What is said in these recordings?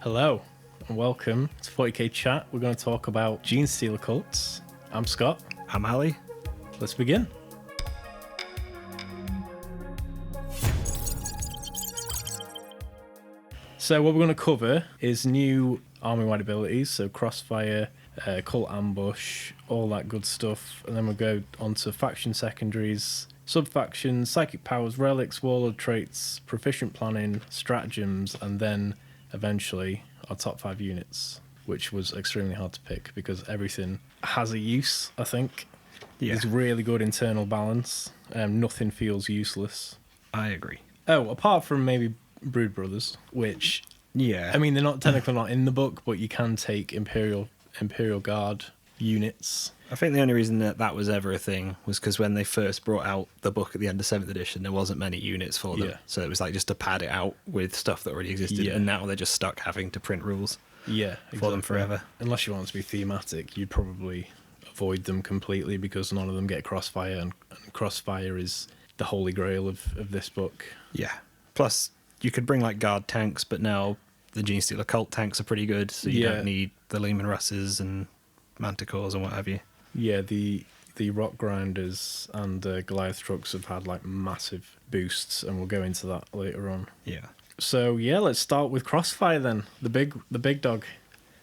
Hello and welcome to 40k Chat. We're going to talk about Genestealer Cults. I'm Scott. I'm Ali. Let's begin. So what we're going to cover is new army-wide abilities, so Crossfire, Cult Ambush, all that good stuff. And then we'll go on to faction secondaries, sub-factions, psychic powers, relics, warlord traits, proficient planning, stratagems, and then eventually our top 5 units, which was extremely hard to pick because everything has a use, I think. Yeah. There's really good internal balance. Nothing feels useless. I agree. Oh, apart from maybe Brood Brothers, which, Yeah. I mean, they're not technically not in the book, but you can take Imperial Guard units. I think the only reason that was ever a thing was because when they first brought out the book at the end of 7th edition, there wasn't many units for them. Yeah. So it was like just to pad it out with stuff that already existed. Yeah. And now they're just stuck having to print rules Yeah, for them forever. Unless you want it to be thematic, you'd probably avoid them completely because none of them get Crossfire, and Crossfire is the holy grail of this book. Yeah. Plus, you could bring like guard tanks, but now the Genestealer Cult tanks are pretty good, so you don't need the Lehman Russes and Manticores and what have you. Yeah, the Rockgrinders and Goliath trucks have had like massive boosts, and we'll go into that later on. Yeah. So yeah, let's start with Crossfire then. The big dog.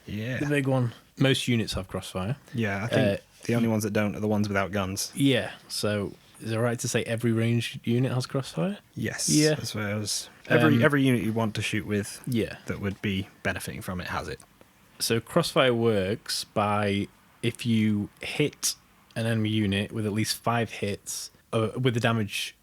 Yeah. The big one. Most units have Crossfire. Yeah, I think the only ones that don't are the ones without guns. Yeah, so is it right to say every ranged unit has Crossfire? Yes. Yeah. As well as every unit you want to shoot with Yeah. that would be benefiting from it has it. So Crossfire works by if you hit an enemy unit with at least 5 hits with the damage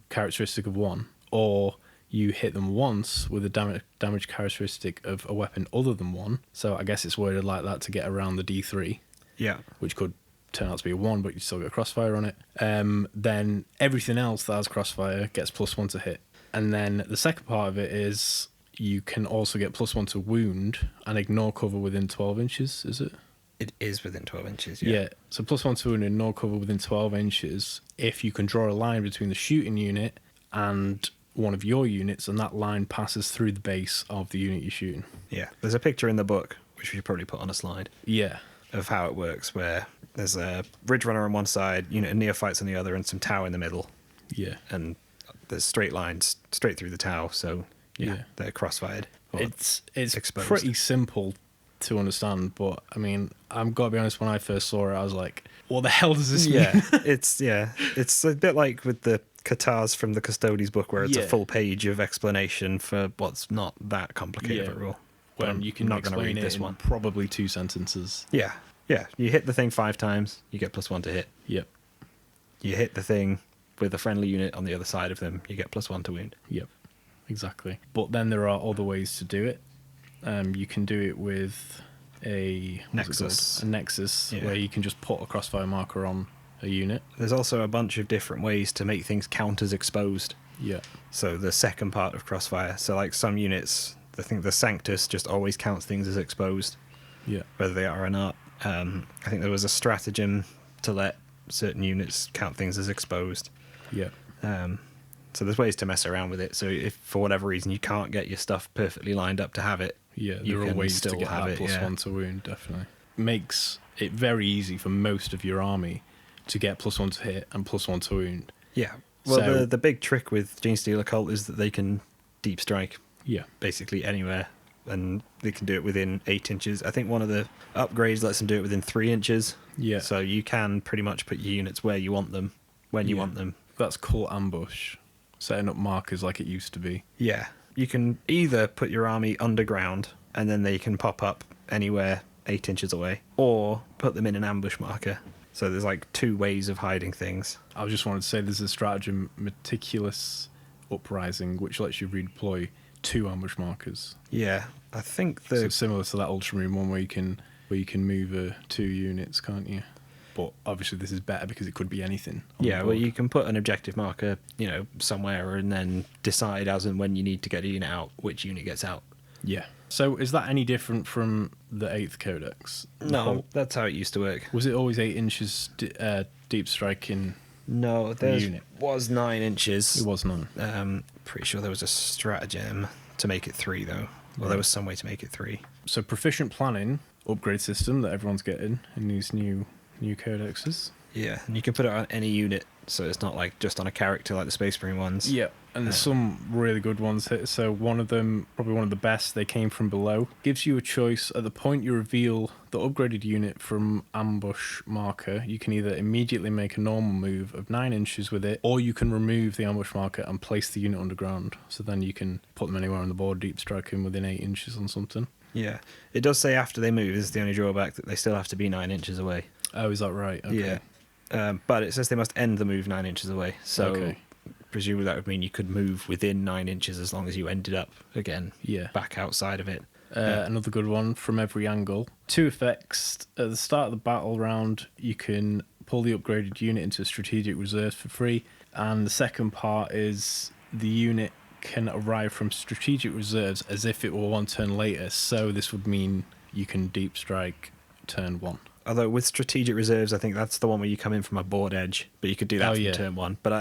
characteristic of 1, or you hit them once with a damage characteristic of a weapon other than 1. So I guess it's worded like that to get around the D3, Yeah. which could turn out to be a 1, but you still get Crossfire on it. Then everything else that has Crossfire gets +1 to hit. And then the second part of it is you can also get +1 to wound and ignore cover within 12 inches, is it? It is within 12 inches, Yeah, so +1 to wound and ignore cover within 12 inches if you can draw a line between the shooting unit and one of your units, and that line passes through the base of the unit you're shooting. Yeah. There's a picture in the book, which we should probably put on a slide, Yeah, of how it works, where there's a Ridgerunner on one side, unit of neophytes on the other, and some Tau in the middle. yeah. And there's straight lines straight through the Tau, so Yeah. they're crossfired. or It's exposed. pretty simple to understand, but I mean, I'm gotta be honest, when I first saw it, I was like, what the hell does this mean? It's a bit like with the Katars from the Custodes book, where it's a full page of explanation for what's not that complicated of a rule. But When I'm you can not going to explain read it this in one. probably 2 sentences. Yeah. You hit the thing 5 times, you get +1 to hit. Yep. You hit the thing with a friendly unit on the other side of them, you get +1 to wound. Yep, exactly. But then there are other ways to do it. You can do it with a Nexus. A Nexus, Yeah. where you can just put a Crossfire marker on a unit. There's also a bunch of different ways to make things count as exposed. Yeah. So the second part of Crossfire, so like some units, I think the Sanctus just always counts things as exposed, Yeah. whether they are or not. I think there was a stratagem to let certain units count things as exposed. Yeah. So there's ways to mess around with it. So if for whatever reason you can't get your stuff perfectly lined up to have it, Yeah, you there are can ways to still get have that it, +1 to wound, definitely. Makes it very easy for most of your army to get +1 to hit and +1 to wound. Yeah. Well, So- the big trick with Genestealer Cult is that they can deep strike Yeah. basically anywhere, and they can do it within 8 inches. I think one of the upgrades lets them do it within 3 inches. Yeah. So you can pretty much put your units where you want them, when you Yeah. want them. That's Cult Ambush. Setting up markers like it used to be. Yeah. You can either put your army underground, and then they can pop up anywhere 8 inches away, or put them in an ambush marker. So there's like 2 ways of hiding things. I just wanted to say there's a stratagem, Meticulous Uprising, which lets you redeploy 2 ambush markers. Yeah. I think So the it's similar to that Ultramarine one where you can move 2 units, can't you? But obviously this is better because it could be anything. on the well, board. you can put an objective marker, somewhere, and then decide as and when you need to get a unit out, which unit gets out. Yeah. So is that any different from the 8th Codex? No, that's how it used to work. Was it always 8 inches deep striking? No, there unit? was 9 inches. It was none. Pretty sure there was a stratagem to make it 3, though. Well, there was some way to make it 3. So Proficient Planning upgrade system that everyone's getting in these new codexes. Yeah, and you can put it on any unit, so it's not like just on a character like the Space Marine ones. Yeah, and there's some really good ones here. So one of them, probably one of the best, they came from below. Gives you a choice at the point you reveal the upgraded unit from ambush marker. You can either immediately make a normal move of 9 inches with it, or you can remove the ambush marker and place the unit underground. So then you can put them anywhere on the board, deep strike them within 8 inches on something. Yeah, it does say after they move, this is the only drawback, that they still have to be 9 inches away. Oh, is that right? Okay. Yeah. But it says they must end the move 9 inches away. So presumably that would mean you could move within 9 inches as long as you ended up, again, back outside of it. Another good one, from every angle. 2 effects. At the start of the battle round, you can pull the upgraded unit into strategic reserves for free. And the second part is the unit can arrive from strategic reserves as if it were 1 turn later. So this would mean you can deep strike turn 1. Although with strategic reserves, I think that's the one where you come in from a board edge, but you could do that from turn 1. But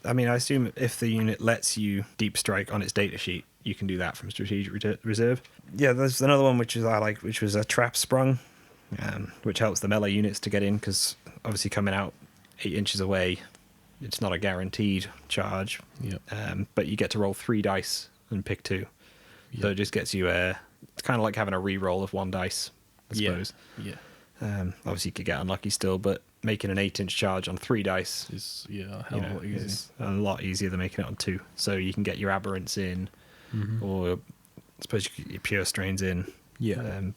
I mean, I assume if the unit lets you deep strike on its data sheet, you can do that from strategic reserve. Yeah, there's another one which was a trap sprung, which helps the melee units to get in, because obviously coming out 8 inches away, it's not a guaranteed charge. Yep. But you get to roll 3 dice and pick 2. Yep. So it just gets you it's kind of like having a re-roll of 1 dice, I suppose. Yeah. Obviously, you could get unlucky still, but making an 8-inch charge on 3 dice is a lot easier than making it on 2. So you can get your Abberants in, or I suppose you could get your Pure Strains in,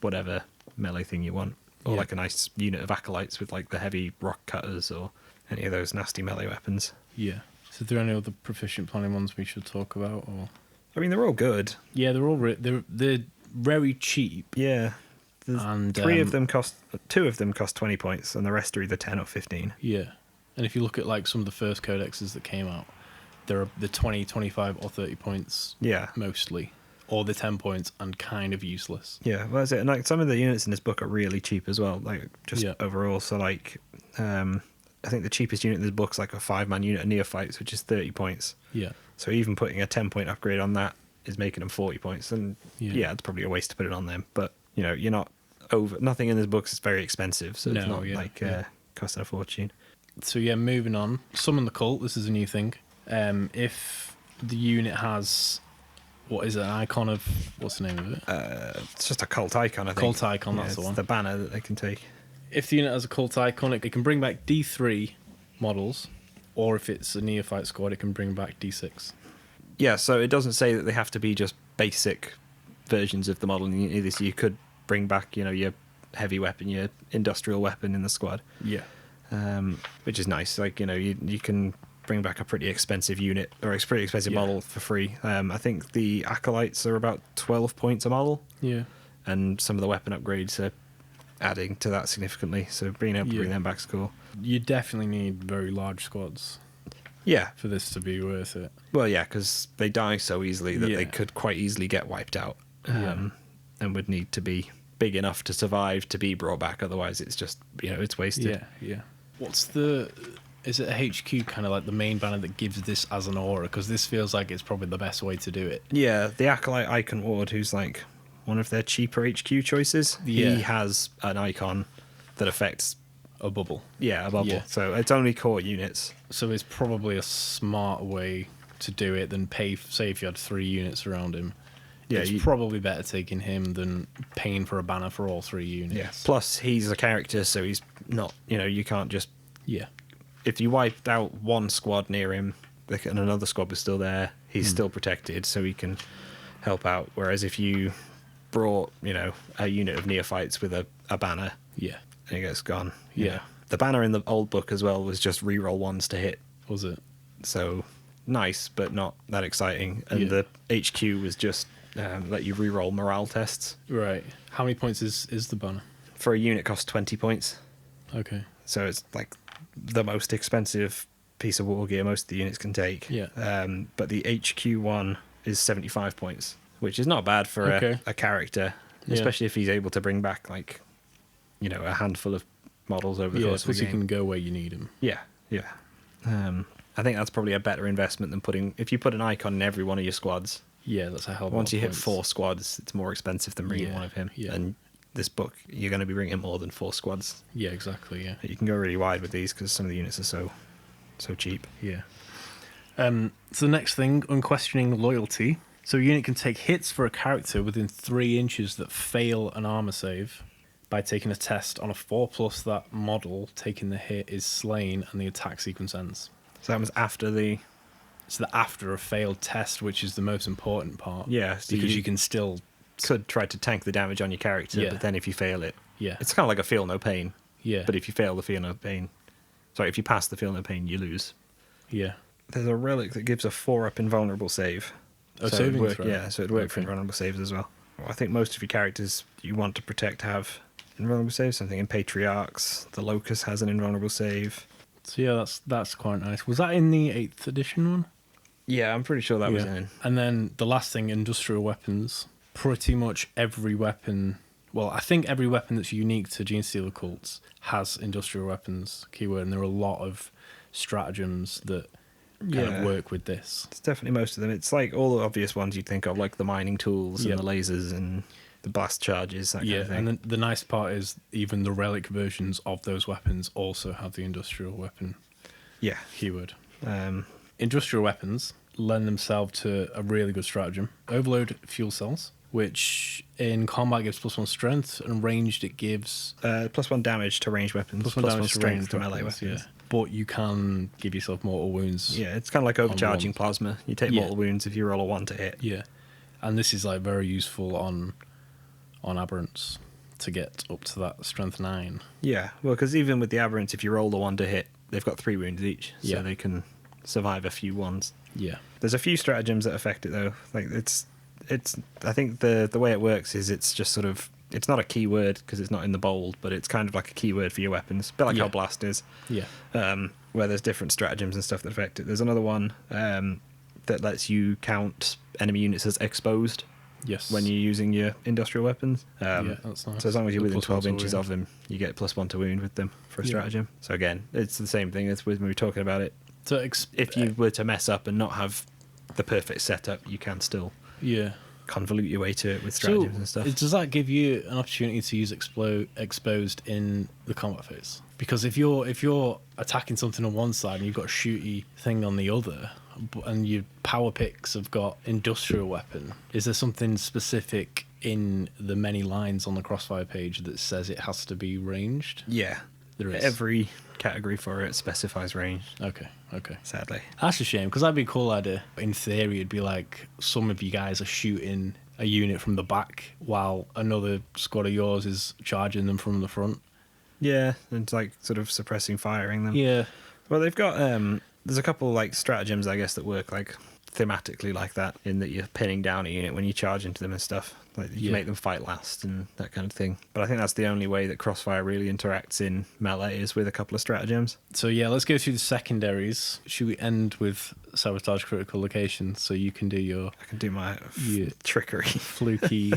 whatever melee thing you want, or like a nice unit of Acolytes with like the heavy rock cutters or any of those nasty melee weapons. Yeah. So, are there any other Proficient Planning ones we should talk about? Or I mean, they're all good. Yeah, they're all they're very cheap. Yeah. And 2 of them cost 20 points, and the rest are either 10 or 15. Yeah, and if you look at like some of the first codexes that came out, they're 20, 25, or 30 points. Yeah, mostly, or the 10 points and kind of useless. Yeah, well, that's it. And like some of the units in this book are really cheap as well, like just overall. So like, I think the cheapest unit in this book is like a 5-man unit of Neophytes, which is 30 points. Yeah. So even putting a 10-point upgrade on that is making them 40 points, and it's probably a waste to put it on them, but. You know, you're not over. Nothing in this book is very expensive, so it's not costing a fortune. So moving on. Summon the Cult. This is a new thing. If the unit has, what is it? An icon of, what's the name of it? It's just a cult icon. I think. Cult icon. That's the one. The banner that they can take. If the unit has a cult icon, it can bring back D3 models, or if it's a neophyte squad, it can bring back D6. Yeah. So it doesn't say that they have to be just basic versions of the model in this. You could bring back, your heavy weapon, your industrial weapon in the squad. Yeah. Which is nice. Like, you can bring back a pretty expensive unit or a pretty expensive model for free. I think the Acolytes are about 12 points a model. Yeah. And some of the weapon upgrades are adding to that significantly. So being able to bring them back is cool. You definitely need very large squads. Yeah. For this to be worth it. Well, yeah, because they die so easily that they could quite easily get wiped out. And would need to be big enough to survive to be brought back. Otherwise, it's just, it's wasted. Yeah. Is it a HQ kind of like the main banner that gives this as an aura? Because this feels like it's probably the best way to do it. Yeah, the Acolyte Icon Ward, who's like one of their cheaper HQ choices, he has an icon that affects a bubble. Yeah, a bubble. Yeah. So it's only core units. So it's probably a smart way to do it than say if you had 3 units around him. Yeah, it's probably better taking him than paying for a banner for all 3 units. Yeah. Plus, he's a character, so he's not, you can't just... Yeah. If you wiped out one squad near him and another squad was still there, he's still protected, so he can help out. Whereas if you brought, a unit of neophytes with a banner, and it gets gone. Yeah. The banner in the old book as well was just reroll 1s to hit. Was it? So, nice, but not that exciting. And the HQ was just... let you re-roll morale tests. Right. How many points is the banner? For a unit, costs 20 points. Okay. So it's like the most expensive piece of war gear most of the units can take. Yeah. But the HQ one is 75 points, which is not bad for a character, especially if he's able to bring back a handful of models over the course of the game. Plus you can go where you need him. Yeah. I think that's probably a better investment than if you put an icon in every one of your squads Yeah, that's a hell of a lot Once you of hit points. 4 squads, it's more expensive than bringing one of him. Yeah. And this book, you're going to be bringing more than 4 squads. Yeah, exactly, yeah. You can go really wide with these because some of the units are so cheap. Yeah. So the next thing, Unquestioning Loyalty. So a unit can take hits for a character within 3 inches that fail an armor save by taking a test on a 4+. That model taking the hit is slain and the attack sequence ends. So that was after the... So that after a failed test, which is the most important part. Yeah. So because you can still... could try to tank the damage on your character, but then if you fail it... Yeah. It's kind of like a feel no pain. Yeah. But if you fail the feel no pain... Sorry, if you pass the feel no pain, you lose. Yeah. There's a relic that gives a 4-up invulnerable save. Oh, so saving it'd throw. work, yeah, so it'd work for invulnerable saves as well. I think most of your characters you want to protect have invulnerable saves. Something in Patriarchs, the Locust has an invulnerable save. So yeah, that's quite nice. Was that in the 8th edition one? Yeah, I'm pretty sure that was in. And then the last thing, industrial weapons. Pretty much every weapon... Well, I think every weapon that's unique to Genestealer Cults has industrial weapons keyword, and there are a lot of stratagems that kind of work with this. It's definitely most of them. It's like all the obvious ones you'd think of, like the mining tools and the lasers and the blast charges, that kind of thing. And the nice part is even the relic versions of those weapons also have the industrial weapon keyword. Industrial weapons lend themselves to a really good stratagem. Overload fuel cells, which in combat gives +1 strength, and ranged it gives... +1 damage to ranged weapons, +1 strength to melee weapons. Yeah. But you can give yourself mortal wounds. Yeah, it's kind of like overcharging plasma. You take mortal wounds if you roll a 1 to hit. Yeah. And this is like very useful on Abberants to get up to that strength 9. Yeah, well, because even with the Abberants, if you roll the 1 to hit, they've got 3 wounds each, so they can survive a few ones. Yeah. There's a few stratagems that affect it though. Like it's I think the way it works is it's just sort of, it's not a keyword because it's not in the bold, but it's kind of like a keyword for your weapons, a bit like how blast is. Yeah. Where there's different stratagems and stuff that affect it. There's another one that lets you count enemy units as exposed. Yes. When you're using your industrial weapons. Yeah, that's nice. So as long as you're within 12 +1 inches of them, you get +1 to wound with them for a stratagem. So again, it's the same thing as when we were talking about it. So if you were to mess up and not have the perfect setup, you can still convolute your way to it with stratagems and stuff. Does that give you an opportunity to use exposed in the combat phase? Because if you're attacking something on one side and you've got a shooty thing on the other, and your power picks have got industrial weapon, is there something specific in the many lines on the Crossfire page that says it has to be ranged? Yeah, there is. Every category for it specifies range. Okay. Sadly, that's a shame, because that'd be a cool idea. In theory, it'd be like some of you guys are shooting a unit from the back while another squad of yours is charging them from the front. Yeah, and it's like sort of suppressing firing them. Yeah. Well, they've got there's a couple like stratagems, I guess, that work like thematically like that, in that you're pinning down a unit when you charge into them and stuff. Like you make them fight last and that kind of thing. But I think that's the only way that Crossfire really interacts in melee is with a couple of stratagems. So yeah, let's go through the secondaries. Should we end with sabotage critical location so you can do your... I can do my trickery. Fluky.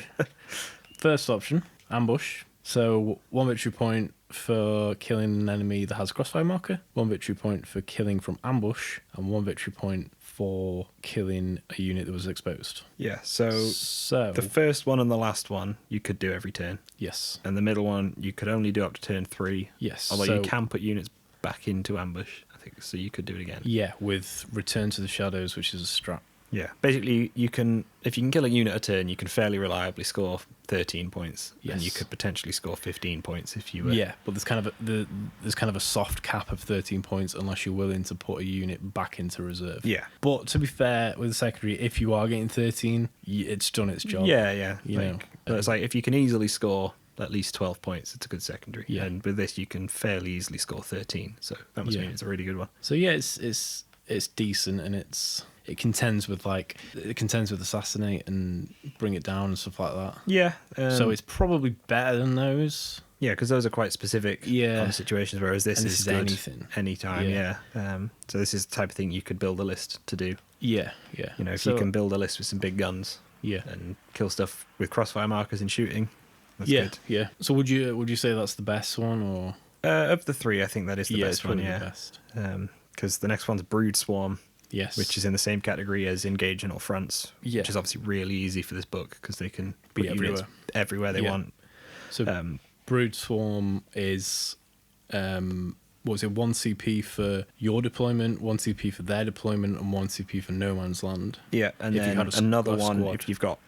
First option, ambush. So 1 victory point for killing an enemy that has a crossfire marker, 1 victory point for killing from ambush, and 1 victory point for killing a unit that was exposed. Yeah, so the first one and the last one you could do every turn. Yes. And the middle one you could only do up to turn 3. Yes. Although you can put units back into ambush, I think, so you could do it again. Yeah, with Return to the Shadows, which is a strat. Yeah, basically if you can kill a unit a turn, you can fairly reliably score 13 points, and you could potentially score 15 points if you were. Yeah, but there's kind of a soft cap of 13 points unless you're willing to put a unit back into reserve. Yeah, but to be fair, with the secondary, if you are getting 13, it's done its job. Yeah, you know. But it's like if you can easily score at least 12 points, it's a good secondary. Yeah. And with this, you can fairly easily score 13, so that must mean it's a really good one. So yeah, it's decent, and it contends with assassinate and bring it down and stuff like that. Yeah. So it's probably better than those. Yeah, because those are quite specific kind of situations, whereas this is good anything. Anytime, yeah. So this is the type of thing you could build a list to do. Yeah. You know, if you can build a list with some big guns and kill stuff with crossfire markers and shooting, that's good. Yeah. So would you say that's the best one, or? Of the 3, I think that is the best one, the best. Because the next one's Brood Swarm. Yes. Which is in the same category as Engage in All Fronts, Yeah. which is obviously really easy for this book because they can put Be units everywhere they want. So Brood Swarm is, what was it, 1 CP for your deployment, 1 CP for their deployment, and 1 CP for No Man's Land. Yeah, and then another one if you've got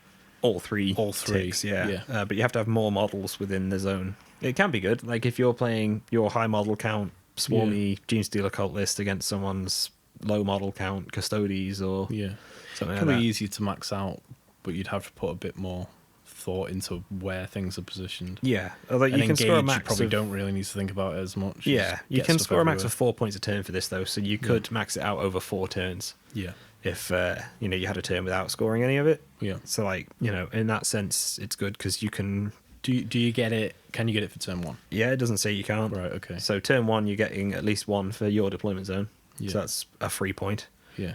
all three ticks, but you have to have more models within the zone. It can be good, like if you're playing your high model count swarmy Genestealer Cult list against someone's low model count Custodes or something like that. It can be easier to max out, but you'd have to put a bit more thought into where things are positioned. Yeah, although you can score a max. You probably don't really need to think about it as much. Yeah, you can score a max of 4 points a turn for this though, so you could max it out over 4 turns. Yeah. If you had a turn without scoring any of it. Yeah. So like, in that sense, it's good because you can. Do you get it? Can you get it for turn 1? Yeah, it doesn't say you can't. Right. Okay. So turn 1, you're getting at least 1 for your deployment zone. Yeah. So that's a free point. Yeah.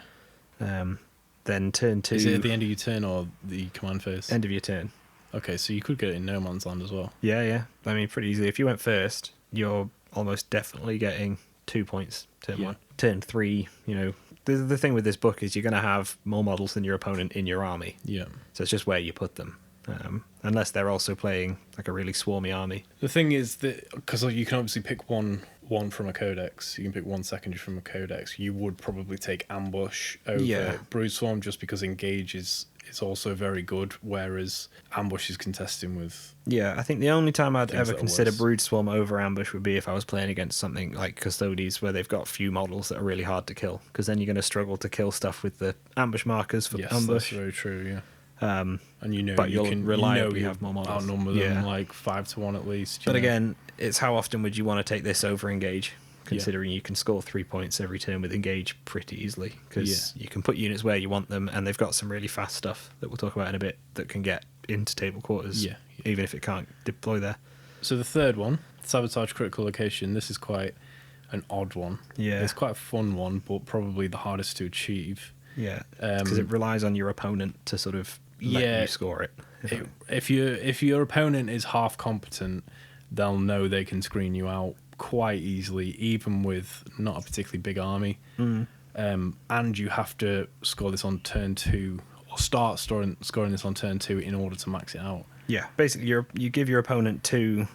Then turn 2. Is it at the end of your turn or the command phase? End of your turn. Okay, so you could get it in No Man's Land as well. Yeah. I mean, pretty easily. If you went first, you're almost definitely getting 2 points turn 1. Turn 3, the thing with this book is you're going to have more models than your opponent in your army. Yeah. So it's just where you put them. Unless they're also playing like a really swarmy army. The thing is that, because you can obviously pick one from a codex, you can pick 1 secondary from a codex, you would probably take Ambush over Brood Swarm just because Engage is also very good, whereas Ambush is contesting with... Yeah, I think the only time I'd ever consider Brood Swarm over Ambush would be if I was playing against something like Custodes where they've got a few models that are really hard to kill, because then you're going to struggle to kill stuff with the ambush markers for ambush. That's very true, yeah. And but you'll reliably have more models. Outnumber them like 5 to 1 at least. But again, it's how often would you want to take this over Engage, considering you can score 3 points every turn with Engage pretty easily, because you can put units where you want them, and they've got some really fast stuff that we'll talk about in a bit that can get into table quarters, even if it can't deploy there. So the third one, Sabotage Critical Location, this is quite an odd one. Yeah. It's quite a fun one, but probably the hardest to achieve. Yeah, because it relies on your opponent to sort of let you score it. If your opponent is half competent, they'll know they can screen you out quite easily, even with not a particularly big army. And you have to score this on turn 2, or start scoring this on turn 2 in order to max it out. Yeah, basically you give your opponent 2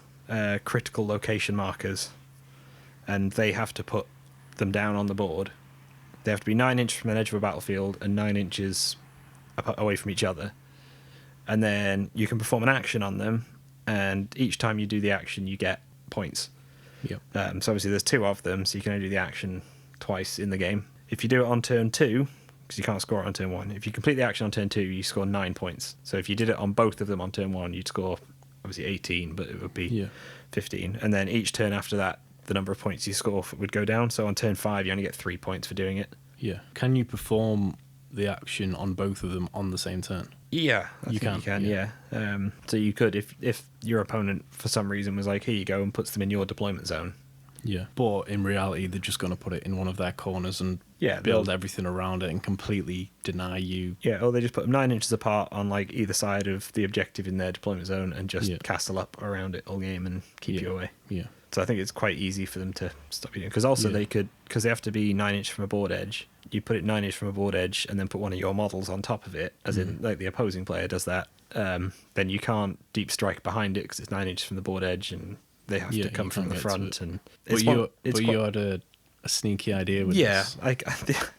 critical location markers, and they have to put them down on the board. They have to be 9 inches from the edge of a battlefield and 9 inches away from each other. And then you can perform an action on them, and each time you do the action, you get points. Yep. So obviously there's 2 of them, so you can only do the action twice in the game. If you do it on turn 2, because you can't score it on turn 1, if you complete the action on turn 2, you score 9 points. So if you did it on both of them on turn 1, you'd score obviously 18, but it would be 15. And then each turn after that, the number of points you score would go down. So on turn 5, you only get 3 points for doing it. Yeah. Can you perform the action on both of them on the same turn? Yeah, you can. So you could, if your opponent for some reason was like, here you go, and puts them in your deployment zone. Yeah. But in reality, they're just going to put it in one of their corners and build everything around it and completely deny you. Yeah, or they just put them 9 inches apart on like either side of the objective in their deployment zone and just castle up around it all game and keep you away. Yeah. So I think it's quite easy for them to stop you doing. Because also they could, because they have to be 9 inches from a board edge. You put it 9 inches from a board edge and then put one of your models on top of it, as in like the opposing player does that. Then you can't deep strike behind it because it's 9 inches from the board edge, and they have to come from the front. And you had a sneaky idea with this. Like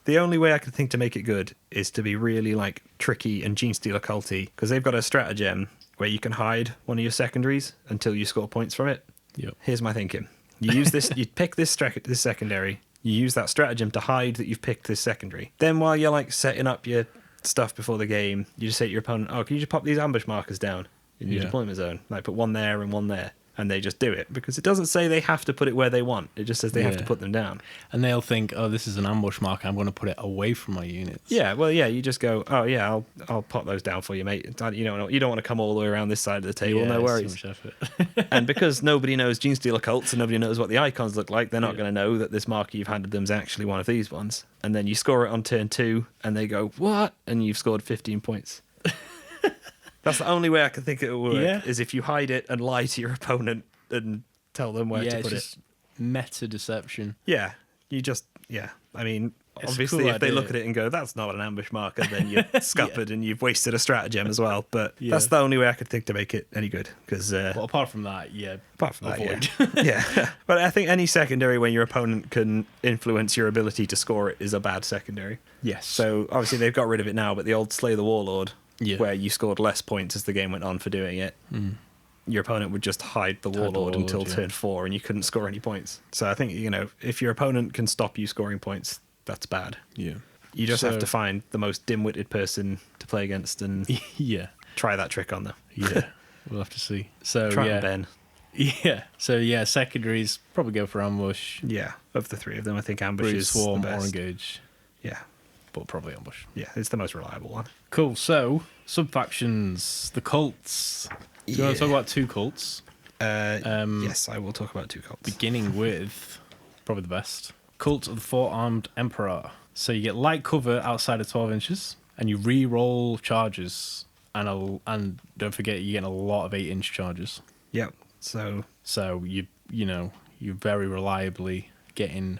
the only way I could think to make it good is to be really like tricky and Genestealer culty, because they've got a stratagem where you can hide one of your secondaries until you score points from it. Yep. Here's my thinking. You use this, you pick this secondary, you use that stratagem to hide that you've picked this secondary. Then while you're like setting up your stuff before the game, you just say to your opponent, can you just pop these ambush markers down in your deployment zone? Like put one there and one there. And they just do it, because it doesn't say they have to put it where they want. It just says they have to put them down. And they'll think, this is an ambush marker, I'm going to put it away from my units. Yeah, well, you just go, I'll pop those down for you, mate. You don't want to come all the way around this side of the table, no worries. So much effort. And because nobody knows Genestealer Cults and nobody knows what the icons look like, they're not going to know that this marker you've handed them is actually one of these ones. And then you score it on turn 2, and they go, what? And you've scored 15 points. That's the only way I can think it will work, is if you hide it and lie to your opponent and tell them where to put it. Meta deception. Yeah, you just Yeah, I mean, It's obviously, cool if they idea. look at it and go, "That's not an ambush marker," then you're scuppered and you've wasted a stratagem as well. But Yeah. that's the only way I could think to make it any good. Because Well, apart from that, yeah. apart from avoid. that, yeah. But I think any secondary when your opponent can influence your ability to score it is a bad secondary. Yes. So obviously they've got rid of it now, but the old Slay the Warlord, Yeah. where you scored less points as the game went on for doing it, your opponent would just hide the Warlord until turn 4 and you couldn't score any points. So I think, if your opponent can stop you scoring points, that's bad. Yeah. You just have to find the most dim-witted person to play against and Yeah. try that trick on them. Yeah. We'll have to see. So, Try yeah. and Ben. Yeah. So, yeah, secondaries, probably go for ambush. Yeah, of the three of them, I think ambush Brute is Swarm the or best. engage. Yeah, But probably ambush. yeah, it's the most reliable one. Cool. So, sub-factions. The cults. Do you want to talk about 2 cults? Yes, I will talk about 2 cults. Beginning with probably the best. Cult of the Four-Armed Emperor. So you get light cover outside of 12 inches, and you re-roll charges, and don't forget you're getting a lot of 8-inch charges. Yep. So you're very reliably getting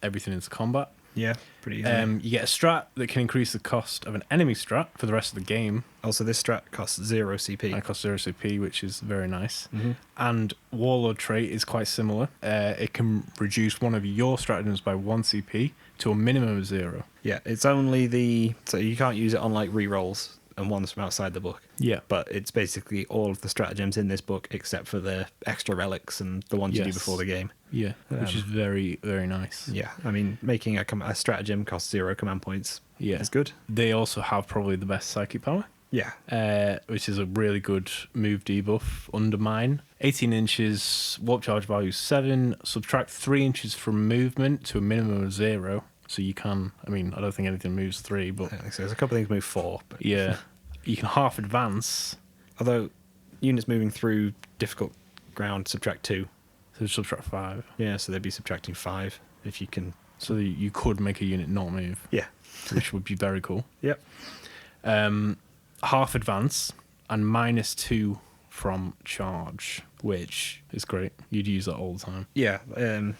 everything into combat. yeah, pretty easy. You get a strat that can increase the cost of an enemy strat for the rest of the game. Also, this strat costs 0 CP. And it costs 0 CP, which is very nice. Mm-hmm. And Warlord Trait is quite similar. It can reduce one of your stratagems by 1 CP to a minimum of 0. Yeah, it's only so you can't use it on like rerolls and ones from outside the book. Yeah. But it's basically all of the stratagems in this book except for the extra relics and the ones you do Yes. before the game. Yeah, which is very, very nice. Yeah, I mean, making a stratagem cost 0 command points is good. They also have probably the best psychic power, Yeah. which is a really good move debuff. Undermine. 18 inches, warp charge value 7, subtract 3 inches from movement to a minimum of 0. So you can, I don't think anything moves 3, but I think so. There's a couple of things move 4. But yeah, you can half advance. although units moving through difficult ground subtract 2. So subtract 5. Yeah, so they'd be subtracting 5 if you can. So you could make a unit not move, Yeah. which would be very cool. Yep. Half advance and -2 from charge, which is great. You'd use that all the time. Yeah.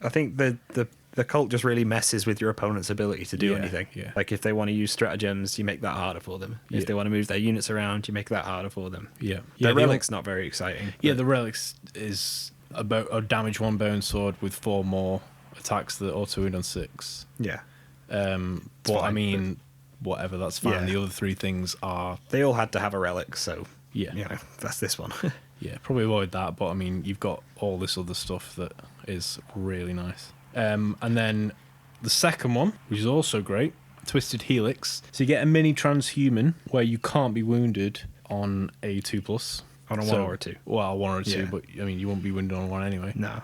I think the cult just really messes with your opponent's ability to do Yeah, anything. yeah. Like if they want to use stratagems, you make that harder for them. Yeah. If they want to move their units around, you make that harder for them. Yeah. The relic's not very exciting. Yeah, but- the relics is about a damage 1 bone sword with 4 more attacks that auto wound on 6. Yeah. But fine, whatever, that's fine. Yeah. The other 3 things are They all had to have a relic, so yeah, that's this one. yeah, probably avoid that. But you've got all this other stuff that is really nice. And then the second one, which is also great, Twisted Helix. So you get a mini transhuman where you can't be wounded on a 2+. On a 1 or a 2. Well, 1 or a 2, Yeah. but you won't be wounded on 1 anyway. No.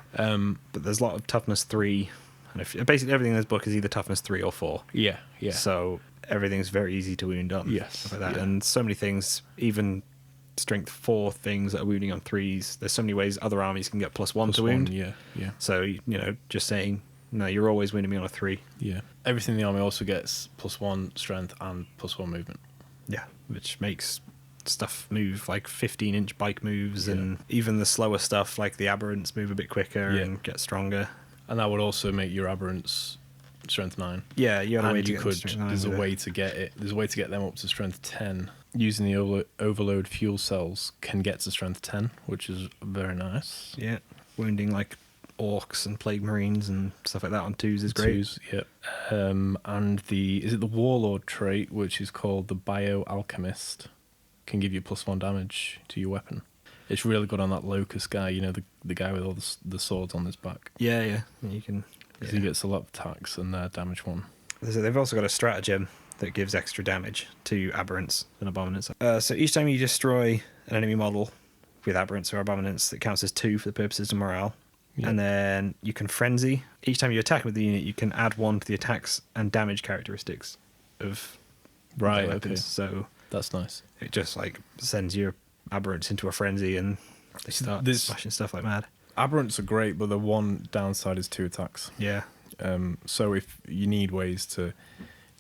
But there's a lot of toughness 3. And basically everything in this book is either toughness 3 or 4. Yeah, yeah. So everything's very easy to wound on. Yes, Stuff like that. yeah. And so many things, even strength 4 things that are wounding on 3s. There's so many ways other armies can get +1 to wound. Yeah, yeah. So, just saying, no, you're always wounding me on a 3. Yeah. Everything in the army also gets +1 strength and +1 movement. Yeah. Which makes stuff move like 15-inch bike moves, Yeah. and even the slower stuff like the Abberants move a bit quicker Yeah. and get stronger. And that would also make your Abberants strength 9. Yeah, you had a way And to you get could. them straight line There's a with it. way to get it. There's a way to get them up to strength 10. Using the overload fuel cells can get to strength 10, which is very nice. Yeah, wounding like orcs and plague marines and stuff like that on 2s is great. 2s, yeah. And is it the Warlord trait, which is called the Bioalchemist, can give you +1 damage to your weapon. It's really good on that Locust guy, the guy with all the swords on his back. Yeah. You can. Because he gets a lot of attacks and damage 1. So they've also got a stratagem that gives extra damage to Abberants and Abominants. So each time you destroy an enemy model with Abberants or Abominants, that counts as 2 for the purposes of morale. Yeah. And then you can Frenzy. Each time you attack with the unit, you can add 1 to the attacks and damage characteristics of Right, their okay. weapons. So That's nice. it just like sends your Abberants into a frenzy and they start smashing stuff like mad. Aberrants are great, but the one downside is 2 attacks. Yeah. So if you need ways to...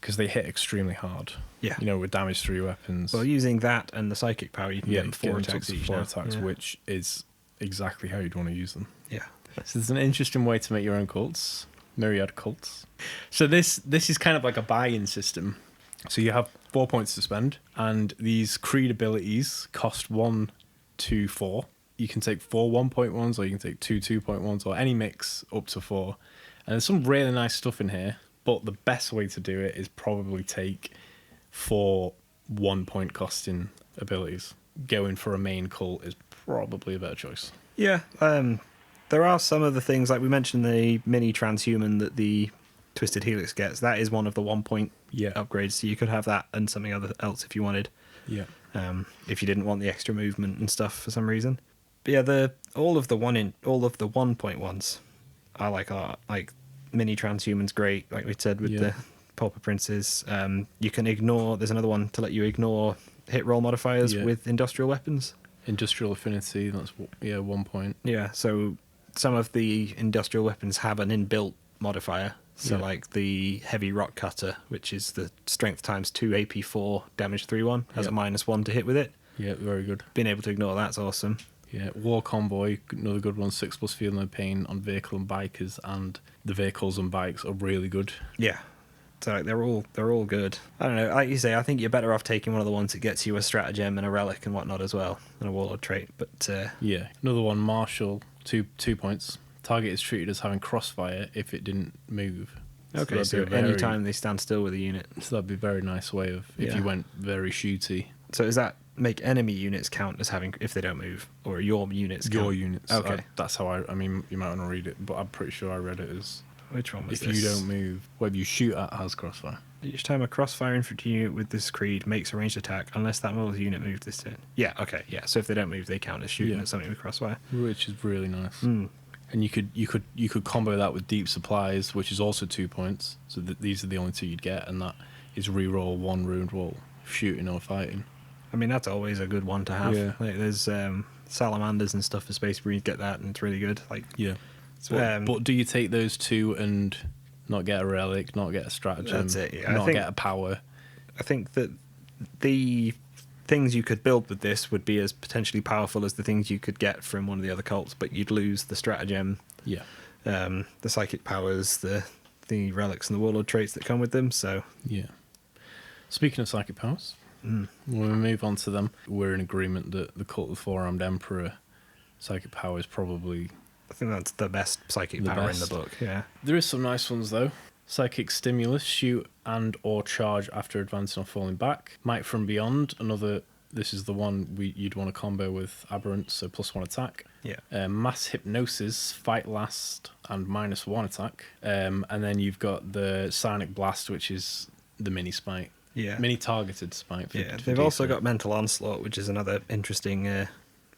Because they hit extremely hard. Yeah. With damage through your weapons. Well, using that and the psychic power, you can yeah, get 4 attacks each 4 now. attacks, Yeah. which is exactly how you'd want to use them. Yeah. So there's an interesting way to make your own cults. Myraid Cults. So this is kind of like a buy-in system. So you have 4 points to spend, and these creed abilities cost 1 to 4. You can take 4 1.1s, or you can take 2 2.1s, or any mix up to 4. And there's some really nice stuff in here, but the best way to do it is probably take 4 1-point costing abilities. Going for a main cult is probably a better choice. Yeah, there are some of the things, like we mentioned the mini transhuman that the Twisted Helix gets. That is one of the 1-point upgrades, so you could have that and something else if you wanted. Yeah. If you didn't want the extra movement and stuff for some reason. But yeah, all of the 1.1s I like a lot. Like mini transhuman's great, like we said with the Pauper Princes. You can ignore. There's another one to let you ignore hit roll modifiers with industrial weapons. Industrial affinity. That's 1 point. Yeah. So some of the industrial weapons have an inbuilt modifier. So like the heavy rock cutter, which is the strength times 2 AP4 damage 3/1, has a -1 to hit with it. Yeah, very good. Being able to ignore that's awesome. Yeah, War Convoy, another good one. 6+ feel no pain on vehicle and bikers, and the vehicles and bikes are really good. Yeah. So like, they're all good. I don't know. Like you say, I think you're better off taking one of the ones that gets you a stratagem and a relic and whatnot as well, and a warlord trait. But yeah, another one. Marshall, 2 points. Target is treated as having crossfire if it didn't move. Okay, so any time they stand still with a unit. So that'd be a very nice way of if you went very shooty. So does that make enemy units count as having if they don't move, or your units? Your count? units. Okay, that's how I mean, you might want to read it, but I'm pretty sure I read it as. Which one was if this? you don't move, whatever you shoot at has crossfire. Each time a crossfire infantry unit with this creed makes a ranged attack, unless that model's unit moved this turn. Yeah, okay, yeah. So if they don't move, they count as shooting at something with crossfire, which is really nice. And you could combo that with deep supplies, which is also 2 points. So these are the only 2 you'd get, and that is reroll 1 ruined wall, shooting or fighting. I mean, that's always a good one to have. Yeah. Like, there's salamanders and stuff for Space Marines get that, and it's really good. Like, yeah. But do you take those 2 and not get a relic, not get a stratagem, that's it, yeah. not get a power? I think that the things you could build with this would be as potentially powerful as the things you could get from one of the other cults, but you'd lose the stratagem, the psychic powers, the relics, and the warlord traits that come with them. So yeah. Speaking of psychic powers, when we move on to them, we're in agreement that the Cult of the Four-Armed Emperor psychic power is probably. I think that's the best psychic power in the book. Yeah, there is some nice ones though. Psychic Stimulus, shoot and or charge after advancing or falling back. Might from Beyond, another. This is the one you'd want to combo with Abberants, so +1 attack. Yeah. Mass Hypnosis, fight last and -1 attack. And then you've got the Psionic Blast, which is the mini smite. Yeah. Mini targeted smite. They've also got Mental Onslaught, which is another interesting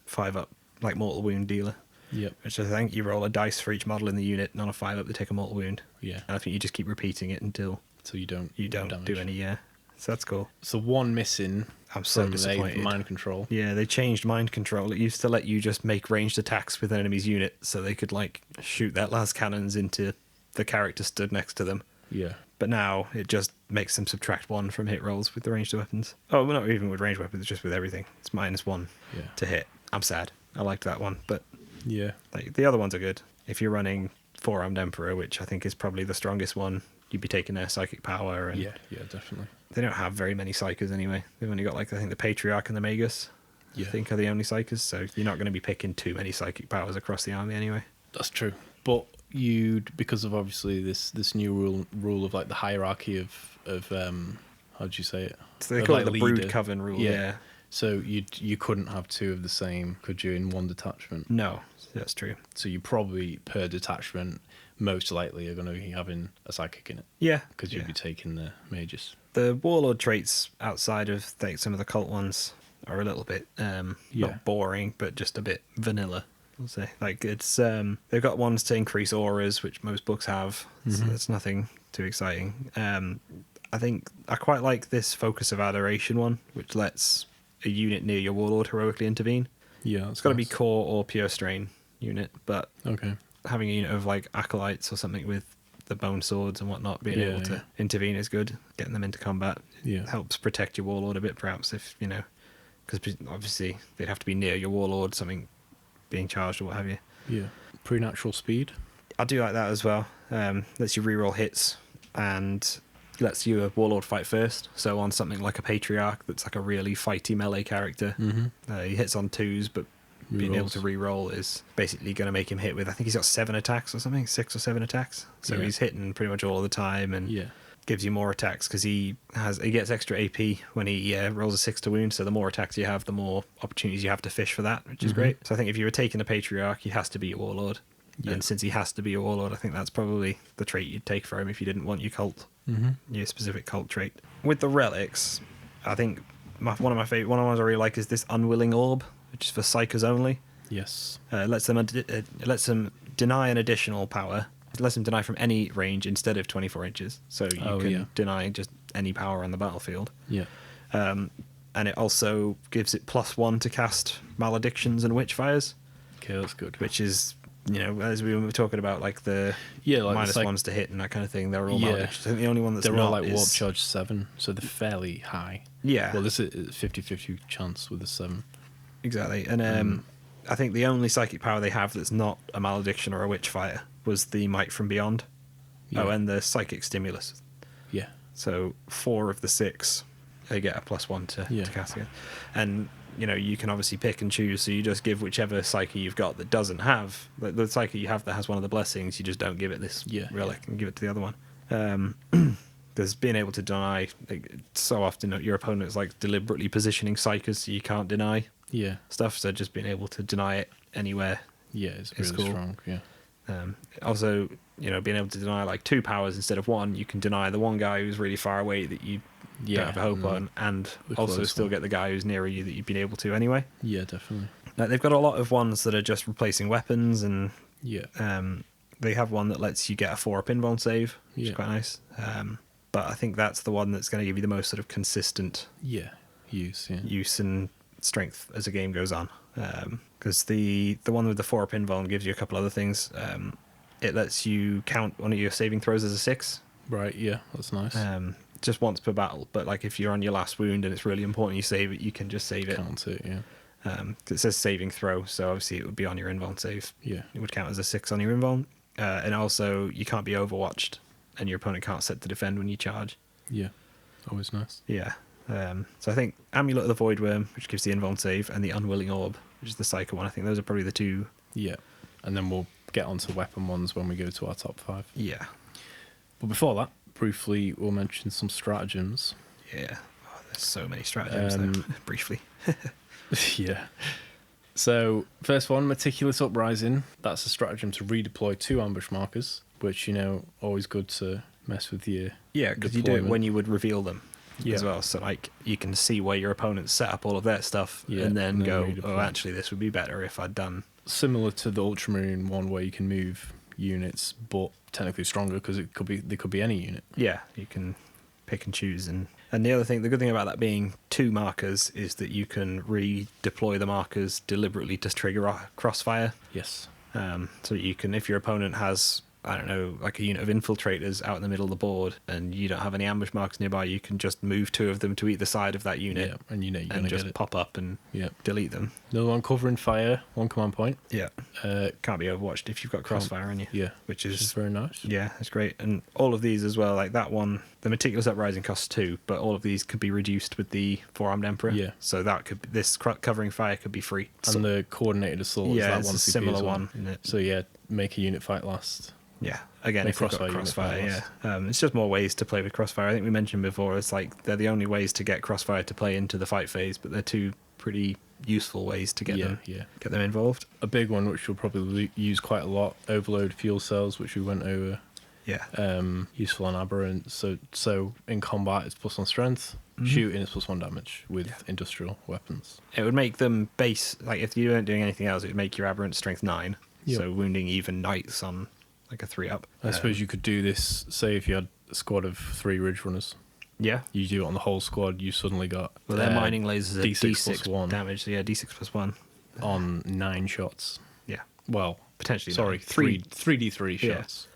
5-up like mortal wound dealer. Yep. Which I think you roll a dice for each model in the unit, and on a 5-up they take a mortal wound. Yeah. And I think you just keep repeating it until you don't damage. Do any. Yeah. So that's cool. So one missing. I'm so disappointed. Mind control. Yeah, they changed mind control. It used to let you just make ranged attacks with an enemy's unit, so they could like shoot that last cannons into the character stood next to them. Yeah. But now it just makes them subtract 1 from hit rolls with the ranged weapons. Oh, well, not even with ranged weapons, just with everything. It's -1 to hit. I'm sad. I liked that one, but yeah, like the other ones are good. If you're running Four-Armed Emperor, which I think is probably the strongest one, you'd be taking their psychic power. And yeah, definitely. They don't have very many psychers anyway. They've only got I think the Patriarch and the Magus. I think are the only psychers, so you're not going to be picking too many psychic powers across the army anyway. That's true. But because of obviously this new rule of like the hierarchy of how do you say it? So they call it the Brood Coven rule. Yeah. So you couldn't have 2 of the same, could you, in one detachment? No, that's true. So you probably per detachment most likely are going to be having a psychic in it. Yeah, because you'd be taking the mages. The warlord traits outside of some of the cult ones are a little bit not boring, but just a bit vanilla. I'll say like it's they've got ones to increase auras, which most books have. So that's nothing too exciting. I think I quite like this Focus of Adoration one, which lets a unit near your warlord heroically intervene. Yeah, it's got to be core or pure strain unit, but okay, having a unit of like acolytes or something with the bone swords and whatnot being able to intervene is good. Getting them into combat helps protect your warlord a bit, perhaps, if because obviously they'd have to be near your warlord, something being charged or what have you. Yeah, preternatural speed. I do like that as well. Lets you reroll hits and lets you a Warlord fight first. So on something like a Patriarch that's like a really fighty melee character, he hits on 2s, but being able to reroll is basically going to make him hit with, I think he's got 7 attacks or something, 6 or 7 attacks. So he's hitting pretty much all the time and gives you more attacks because he gets extra AP when he rolls a 6 to wound. So the more attacks you have, the more opportunities you have to fish for that, which is great. So I think if you were taking a Patriarch, he has to be a Warlord. And since he has to be a Warlord, I think that's probably the trait you'd take for him if you didn't want your cult, your specific cult trait. With the relics, I think one of my favorite, one of the ones I really like is this Unwilling Orb, which is for Psychers only. Yes. It lets them deny an additional power. It lets them deny from any range instead of 24 inches. So you can deny just any power on the battlefield. Yeah. And it also gives it +1 to cast Maledictions and Witchfires. Okay, that's good. Which is, as we were talking about, like the like -1s to hit and that kind of thing, they're all Maledictions. I think the only one that's they're not all like is... Warp Charge 7, so they're fairly high. Yeah. Well, this is 50-50 chance with the 7. Exactly. And I think the only psychic power they have that's not a Malediction or a Witchfire was the Might from Beyond. Yeah. Oh, and the Psychic Stimulus. Yeah. So 4 of the 6, they get a +1 to cast again. And, you can obviously pick and choose, so you just give whichever Psyche you've got that doesn't have, the Psyche you have that has one of the blessings, you just don't give it this relic and give it to the other one. Because being able to deny, so often your opponent is like deliberately positioning Psychers so you can't deny stuff, so just being able to deny it anywhere is really cool. strong. Also, being able to deny like 2 powers instead of 1, you can deny the one guy who's really far away that you don't have a hope on, and also still get the guy who's nearer you that you've been able to anyway. Yeah, definitely. They've got a lot of ones that are just replacing weapons, and they have one that lets you get a 4-up invuln save, which is quite nice. But I think that's the one that's going to give you the most sort of consistent use and strength as the game goes on. Because the one with the 4-up invuln gives you a couple other things. It lets you count one of your saving throws as a 6. Right, that's nice. Just once per battle, but like if you're on your last wound and it's really important you save it, you can just save it. Count it, it says saving throw, so obviously it would be on your invuln save. It would count as a 6 on your invuln. And also you can't be overwatched, and your opponent can't set to defend when you charge. Always nice. So I think Amulet of the Voidworm, which gives the invuln save, and the Unwilling Orb, which is the Psycho one, I think those are probably the 2. And then we'll get onto weapon ones when we go to our top 5. But before that, briefly we'll mention some stratagems. There's so many stratagems though. Briefly. So first one, Meticulous Uprising. That's a stratagem to redeploy 2 ambush markers, which always good to mess with your because you do it when you would reveal them as well, so like you can see where your opponents set up all of their stuff and then go redeploy. Actually this would be better if I'd done, similar to the Ultramarine one where you can move units but technically stronger because they could be any unit. You can pick and choose. And the other thing, the good thing about that being 2 markers is that you can redeploy the markers deliberately to trigger a crossfire. So you can, if your opponent has, I don't know, like a unit of infiltrators out in the middle of the board and you don't have any ambush markers nearby, you can just move 2 of them to either side of that unit and you're and just pop up and delete them. Another one, Covering Fire, 1 command point. Can't be overwatched if you've got crossfire on you. Which is very nice. That's great. And all of these as well, like that one, the Meticulous Uprising costs 2, but all of these could be reduced with the 4-armed Emperor. So that could, this Covering Fire could be free. And the Coordinated Assault is that one, a similar one. Isn't it? So make a unit fight last. Again, if you've got Crossfire, it's just more ways to play with Crossfire. I think we mentioned before, it's like they're the only ways to get Crossfire to play into the fight phase, but they're 2 pretty useful ways to get them involved. A big one, which we'll probably use quite a lot, Overload Fuel Cells, which we went over. Useful on Aberrants. So in combat, it's +1 strength. Shooting is +1 damage with industrial weapons. It would make them base, like if you weren't doing anything else, it would make your Aberrant strength 9. So wounding even knights on like a 3-up. I suppose you could do this, say if you had a squad of 3 Ridgerunners. You do it on the whole squad, you suddenly got... Well, their mining lasers are D6 +1 damage, so D6 +1. On 9 shots. Well, potentially 3d3 shots,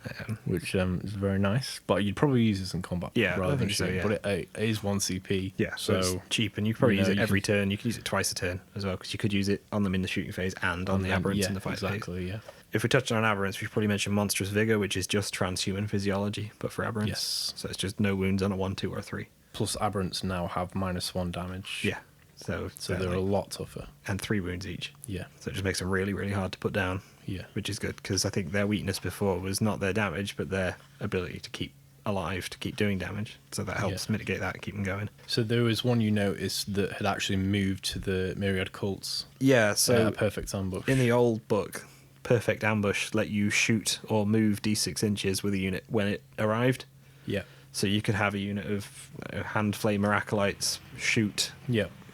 which is very nice. But you'd probably use this in combat rather than shooting. But it is 1 CP. So it's cheap, and you could probably use it every turn. You could use it twice a turn as well, because you could use it on them in the shooting phase and on the Aberrants in the fight phase. if we touch on Aberrants, we should probably mention Monstrous Vigor, which is just transhuman physiology, but for Aberrants. Yes. So it's just no wounds on a 1, 2, or 3. Plus, Abberants now have -1 damage. Yeah. So they're a lot tougher. And 3 wounds each. Yeah. So it just makes them really, really hard to put down. Yeah. Which is good, because I think their weakness before was not their damage, but their ability to keep alive, to keep doing damage. So that helps mitigate that and keep them going. So there was one you noticed that had actually moved to the Myraid Cults. Yeah, so Perfect Ambush. in the old book, Perfect Ambush let you shoot or move d6 inches with a unit when it arrived. Yeah. So you could have a unit of hand flame Acolytes shoot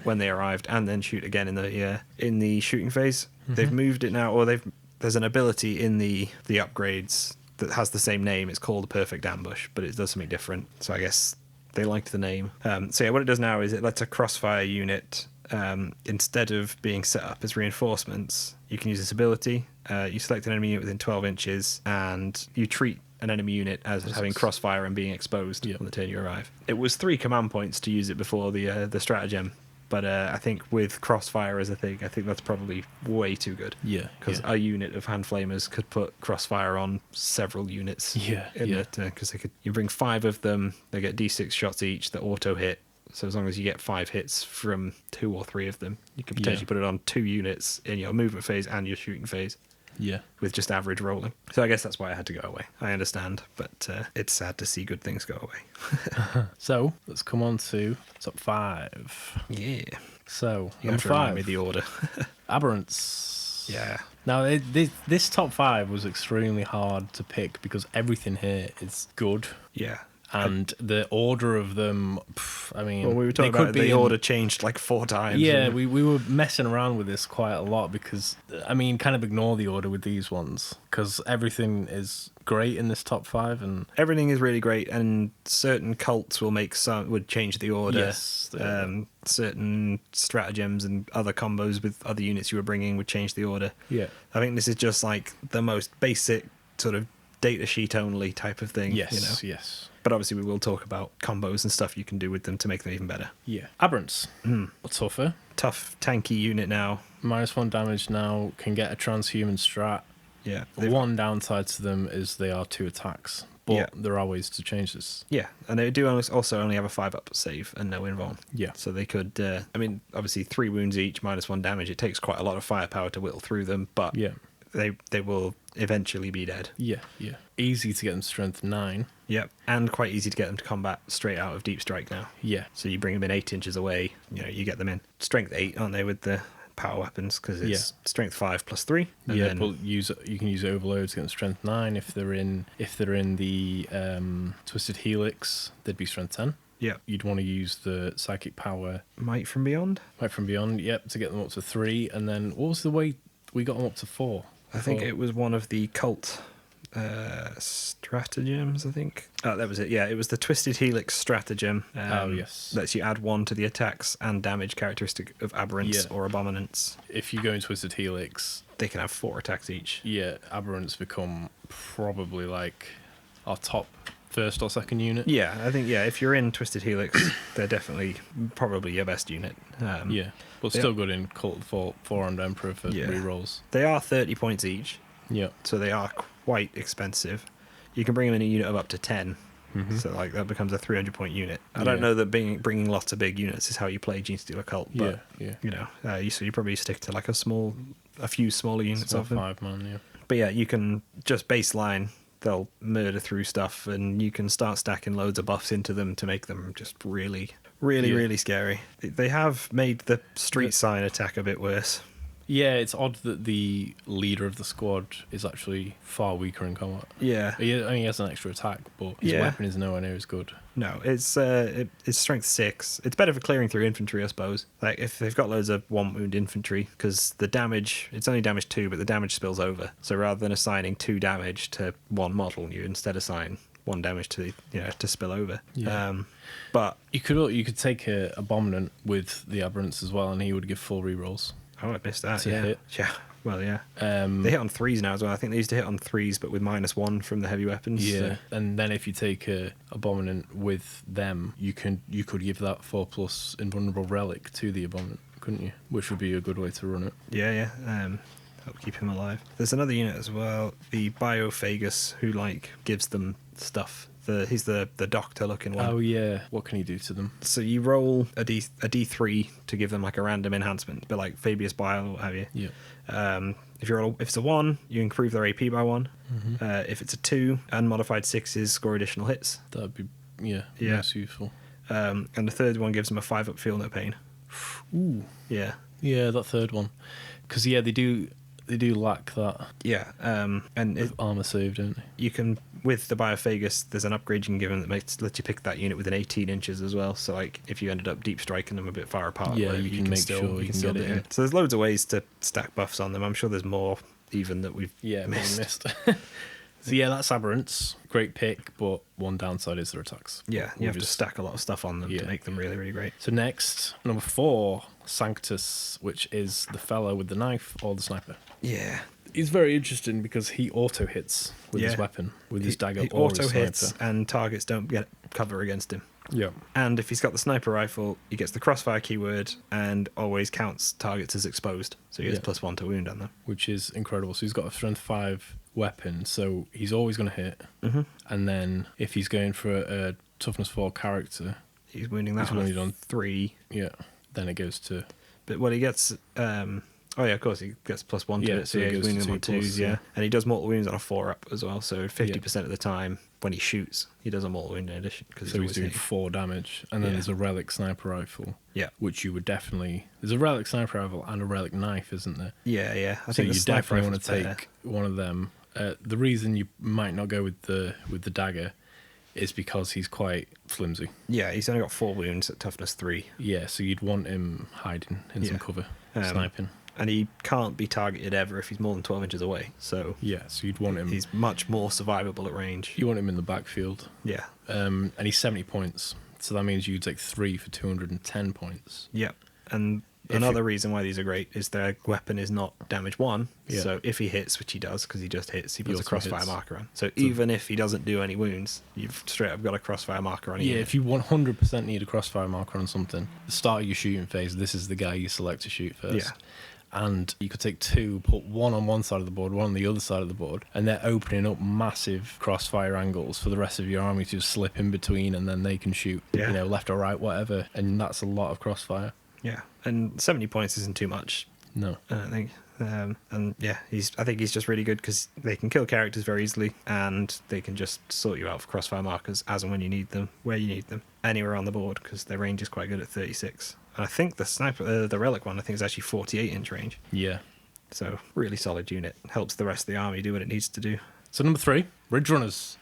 when they arrived, and then shoot again in the shooting phase. Mm-hmm. They've moved it now, or there's an ability in the upgrades that has the same name. It's called a Perfect Ambush, but it does something different. So I guess they liked the name. So yeah, what it does now is it lets a Crossfire unit, instead of being set up as reinforcements, you can use this ability. You select an enemy unit within 12 inches, and you treat an enemy unit as having Crossfire and being exposed on the turn you arrive. It was 3 command points to use it before the stratagem, but I think with Crossfire as a thing, I think that's probably way too good. Yeah. Because a unit of Hand Flamers could put Crossfire on several units. Because you bring 5 of them, they get d6 shots each that auto hit. So as long as you get 5 hits from 2 or 3 of them, you could potentially put it on 2 units in your movement phase and your shooting phase. Yeah. With just average rolling. So I guess that's why I had to go away. I understand, but it's sad to see good things go away. So let's come on to top 5. Yeah. So you have to remind me the order. Aberrants. Yeah. Now this top 5 was extremely hard to pick because everything here is good. Yeah. And the order of them, I mean... Well, we were talking about the order changed like 4 times. Yeah, we were messing around with this quite a lot because, I mean, kind of ignore the order with these ones because everything is great in this top 5. And everything is really great, and certain cults would change the order. Yes. Certain stratagems and other combos with other units you were bringing would change the order. Yeah. I think this is just like the most basic sort of data sheet only type of thing. Yes, yes. But obviously we will talk about combos and stuff you can do with them to make them even better. Yeah. Aberrants. Tougher. Tough, tanky unit now. -1 damage now, can get a transhuman strat. Yeah. The one downside to them is they are 2 attacks. But there are ways to change this. Yeah, and they do also only have a 5-up save and no invuln. Yeah. So they could, obviously 3 wounds each, -1 damage. It takes quite a lot of firepower to whittle through them, but they will eventually be dead. Yeah, yeah. Easy to get them strength 9. Yep, and quite easy to get them to combat straight out of Deep Strike now. Yeah. So you bring them in 8 inches away, you get them in. Strength 8, aren't they, with the power weapons? Because it's strength 5 plus 3. But you can use overload to get them strength 9. If they're in the Twisted Helix, they'd be strength 10. Yeah. You'd want to use the psychic power. Might from Beyond? Might from Beyond, yep, to get them up to 3. And then what was the way we got them up to 4? I think it was one of the cult stratagems, I think. Oh, that was it. Yeah, it was the Twisted Helix stratagem. Yes. Lets you add 1 to the attacks and damage characteristic of Aberrants or Abominants. If you go in Twisted Helix, they can have 4 attacks each. Yeah, Aberrants become probably like our top first or second unit. Yeah, I think, if you're in Twisted Helix, they're definitely probably your best unit. But still good in Cult 4-armed Emperor for rerolls. They are 30 points each. Yeah. So they are quite expensive. You can bring them in a unit of up to 10. Mm-hmm. So that becomes a 300-point unit. I don't know that bringing lots of big units is how you play Genestealer Cult, but you probably stick to like a few smaller units of them. 5-man, yeah. But yeah, you can just baseline. They'll murder through stuff, and you can start stacking loads of buffs into them to make them just really, really, really scary. They have made the street sign attack a bit worse. Yeah, it's odd that the leader of the squad is actually far weaker in combat. Yeah. He has an extra attack, but his weapon is nowhere near as good. No, it's strength 6. It's better for clearing through infantry, I suppose. Like, if they've got loads of 1-wound infantry, because the damage, it's only damage 2, but the damage spills over. So rather than assigning 2 damage to one model, you instead assign 1 damage to to spill over. Yeah. But you could take a Abominant with the Aberrants as well, and he would give full rerolls. Oh, I missed that. Hit. Yeah. Well, yeah. They hit on 3s now as well. I think they used to hit on 3s, but with -1 from the heavy weapons. Yeah. So. And then if you take a Abominant with them, you could give that 4+ invulnerable relic to the Abominant, couldn't you? Which would be a good way to run it. Yeah. help keep him alive. There's another unit as well, the Biophagus, who like gives them stuff. He's the doctor looking one. Oh yeah, what can he do to them? So you roll a D3 to give them like a random enhancement, but like Fabius Bile or what have you. Yeah. If it's a 1, you improve their AP by 1. Mm-hmm. If it's a 2, unmodified 6s score additional hits. That'd be most useful. And the third one gives them a 5 up feel no pain. Ooh. Yeah. Yeah, that third one, because they do lack that. Yeah. And armor save, don't they? You can, with the Biophagus, there's an upgrade you can give them that lets you pick that unit within 18 inches as well. So like if you ended up deep striking them a bit far apart, you can make sure you can get it in. So there's loads of ways to stack buffs on them. I'm sure there's more even that we've missed. So yeah, that's Abberants. Great pick, but one downside is their attacks. Yeah, you have to stack a lot of stuff on them to make them really, really great. So next, number 4, Sanctus, which is the fellow with the knife or the sniper. Yeah. He's very interesting because he auto hits with his weapon, with his dagger or auto his hits, sniper. and targets don't get cover against him. Yeah. And if he's got the sniper rifle, he gets the crossfire keyword and always counts targets as exposed. So he gets +1 to wound on them. Which is incredible. So he's got a strength 5 weapon, so he's always going to hit. Mm-hmm. And then if he's going for a toughness 4 character, he's wounding that on 3. Yeah. Then it goes to... But what he gets... of course, he gets +1 to it, so he's wounding them on 2s, And he does mortal wounds on a 4-up as well, so 50% of the time when he shoots, he does a mortal wound in addition. So he's doing 4 damage. And then there's a relic sniper rifle, which you would definitely... There's a relic sniper rifle and a relic knife, isn't there? Yeah. I think you definitely want to take one of them. The reason you might not go with the dagger is because he's quite flimsy. Yeah, he's only got 4 wounds at toughness 3. Yeah, so you'd want him hiding in some cover, sniping. And he can't be targeted ever if he's more than 12 inches away. So so you'd want him... He's much more survivable at range. You want him in the backfield. Yeah. And he's 70 points, so that means you take 3 for 210 points. Yeah, and another reason why these are great is their weapon is not damage 1. Yeah. So if he hits, which he does because he just hits, he puts a crossfire marker on. So even if he doesn't do any wounds, you've straight up got a crossfire marker on. Yeah, if you 100% need a crossfire marker on something, the start of your shooting phase, this is the guy you select to shoot first. Yeah. And you could take 2, put one on one side of the board, one on the other side of the board, and they're opening up massive crossfire angles for the rest of your army to just slip in between, and then they can shoot, left or right, whatever. And that's a lot of crossfire. Yeah, and 70 points isn't too much. No, I don't think. I think he's just really good because they can kill characters very easily, and they can just sort you out for crossfire markers as and when you need them, where you need them, anywhere on the board because their range is quite good at 36. And I think the sniper, the relic one, I think is actually 48-inch range. Yeah. So really solid unit. Helps the rest of the army do what it needs to do. So number 3, Ridgerunners.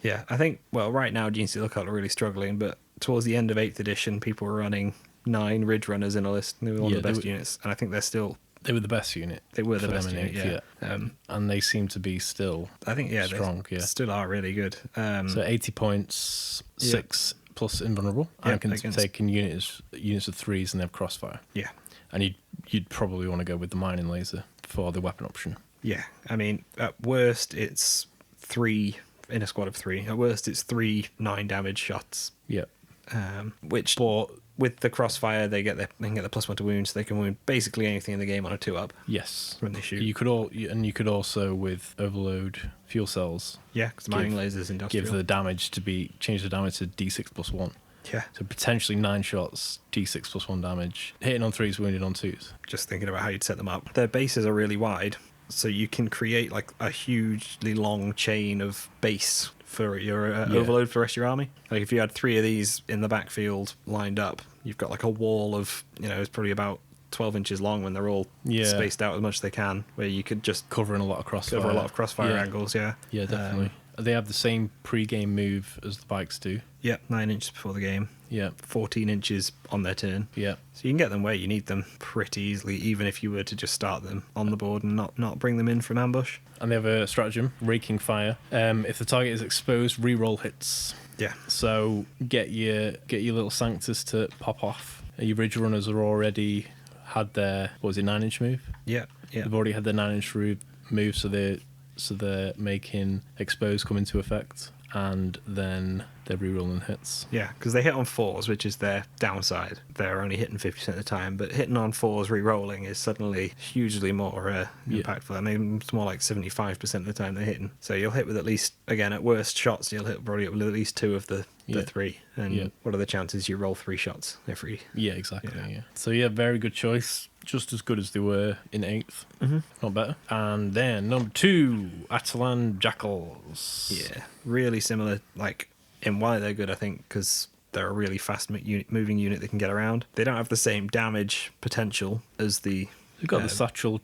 Yeah, I think, right now Genestealer Cults are really struggling, but towards the end of 8th edition, people were running 9 Ridgerunners in a list, and they were one of the best units, and I think they're still... They were the best unit. They were the best unit, and they seem to be still strong, they still are really good. So 80 points, 6 plus invulnerable, and taking units of 3s and they have crossfire. Yeah. And you'd probably want to go with the mining laser for the weapon option. Yeah, I mean, at worst, it's 3 in a squad of 3. At worst, it's 3 9 damage shots. Yeah. Which, with the crossfire, they can get the +1 to wound, so they can wound basically anything in the game on a 2-up. Yes. When they shoot. You could also, with overload fuel cells. Yeah, because mining lasers industrial. Give the damage change the damage to D6 + 1. Yeah. So potentially 9 shots, D6 + 1 damage. Hitting on 3s, wounded on 2s. Just thinking about how you'd set them up. Their bases are really wide, so you can create like a hugely long chain of base for your overload for the rest of your army. Like if you had 3 of these in the backfield lined up, you've got like a wall of, it's probably about 12 inches long when they're all spaced out as much as they can, where you could just cover a lot of crossfire angles. Yeah, definitely. They have the same pre-game move as the bikes do. Yeah, 9 inches before the game. Yeah, 14 inches on their turn. Yeah, so you can get them where you need them pretty easily, even if you were to just start them on the board and not bring them in from ambush. And they have a stratagem, raking fire. If the target is exposed, re-roll hits. Yeah. So get your little Sanctus to pop off. Your Ridgerunners are already had their 9-inch move. Yeah. They've already had their 9-inch move, so they're making exposed come into effect. and then they're rerolling hits. Yeah, because they hit on 4s, which is their downside. They're only hitting 50% of the time, but hitting on 4s rerolling is suddenly hugely more impactful. I mean, it's more like 75% of the time they're hitting. So you'll hit with at least, again, at worst shots, you'll hit probably with at least 2 of the 3. And what are the chances you roll 3 shots every? Yeah, exactly. Yeah. So yeah, very good choice. Just as good as they were in 8th. Mm-hmm. Not better. And then number 2, Atalan Jackals. Yeah, really similar, like, in why they're good, I think, because they're a really fast moving unit that can get around. They don't have the same damage potential as the... They've got the satchel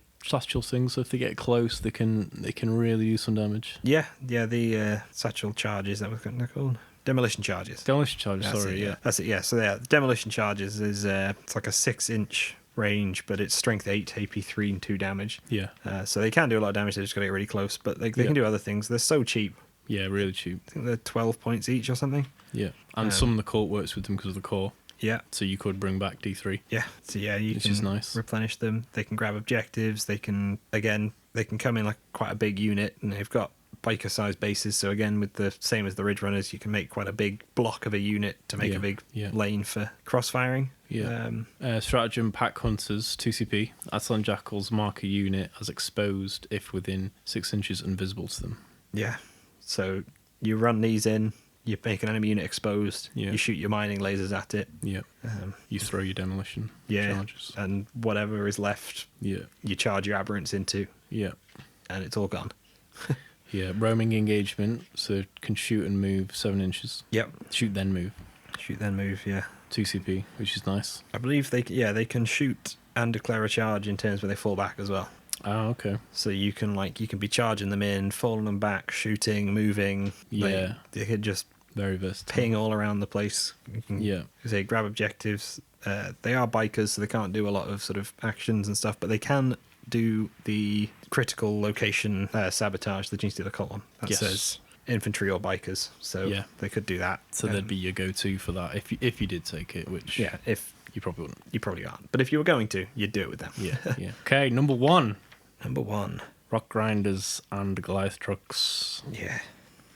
thing, so if they get close, they can really do some damage. Yeah, the satchel charges, that was what they're called. Demolition charges. That's it, That's it, yeah. So yeah, demolition charges is it's like a 6-inch range, but it's strength 8, AP 3 and 2 damage. Yeah. So they can do a lot of damage, they just got to get really close, but they can do other things. They're so cheap. Yeah, really cheap. I think they're 12 points each or something. Yeah. And some of the cult works with them because of the core. Yeah. So you could bring back D3. Yeah. So yeah, you can nice. replenish them. They can grab objectives. They can come in like quite a big unit, and they've got biker-sized bases. So again, with the same as the Ridgerunners, you can make quite a big block of a unit to make a big lane for crossfiring. Yeah. Stratagem Pack Hunters, 2CP. Atalan Jackals mark a unit as exposed if within 6 inches and visible to them. Yeah. So you run these in, you make an enemy unit exposed, you shoot your mining lasers at it. Yeah. You throw your demolition charges. And whatever is left, you charge your aberrants into. Yeah. And it's all gone. Yeah. Roaming engagement, so can shoot and move 7 inches. Yep. Shoot then move. Shoot then move, yeah. 2CP, which is nice. I believe they can shoot and declare a charge in turns where they fall back as well. Oh, okay. So you can be charging them in, falling them back, shooting, moving. Yeah. They could just very versatile. Ping all around the place. You can, say, grab objectives. They are bikers, so they can't do a lot of sort of actions and stuff, but they can do the critical location sabotage, the Genestealer Cult one. That says infantry or bikers, so they could do that. So they'd be your go-to for that if you did take it, which if you probably wouldn't. You probably aren't, but if you were going to, you'd do it with them. Yeah. Okay, number one, Rockgrinders and Goliath trucks. Yeah.